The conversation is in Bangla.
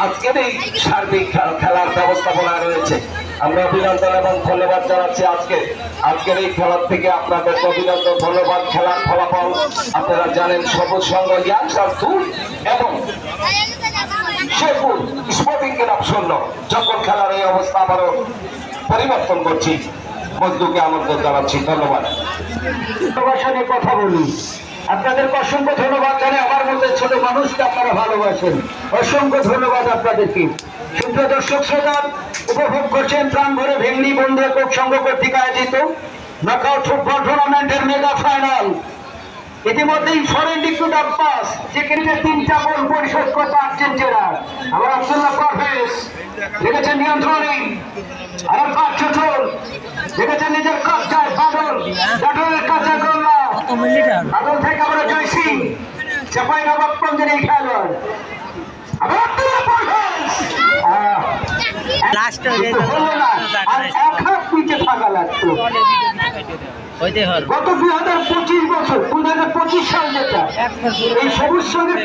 আজকের এই সার্বিক খেলার ব্যবস্থাপনা রয়েছে। আমরা অভিনন্দন এবং ধন্যবাদ জানাচ্ছি আজকের এই খেলার থেকে আপনাদের অভিনন্দন ধন্যবাদ। খেলার ফলাফল আপনারা জানেন, সবুজ সংঘ ইয়াংসার 2 এবং শেরপুর স্পোর্টিং ক্লাব 0। যখন খেলার এই অবস্থা আবারও পরিবর্তন করছি, মজদুকে আমন্ত্রণ জানাচ্ছি। ধন্যবাদ। কথা বলি, আপনাদেরকে অসংখ্য ধন্যবাদ জানাই। আমার মধ্যে ছোট মানুষকে আপনারা ভালোবাসেন, অসংখ্য ধন্যবাদ আপনাদেরকে। সুপ্রিয় দর্শক শ্রোতা, উপভোগ করছেন প্রাণ ভরে ভেঙ্গি বন্ধু একক সংঘ কর্তৃক আয়োজিত নকআউট ফুটবল টুর্নামেন্টের মেগা ফাইনাল। ইতিমধ্যেই ফরেন ডিক্রুট আব্বাস যেখানে 3টা গোল পরিশোধ করতে আর্জেন্টিনা। আবার আব্দুল্লাহ পারভেজ দেখেছেন নিয়ন্ত্রণে, আর চোর দেখেছেন নিজের কবজায় বাদলের কাছে গোল্লা বাদল থেকে আমরা জয় সিং চাপাই নবাবগঞ্জের এই খেলোয়াড়। আবার আব্দুল্লাহ পারভেজ গত 2025 বছর 2025 সাল যেটা এই সবুজ সঙ্গের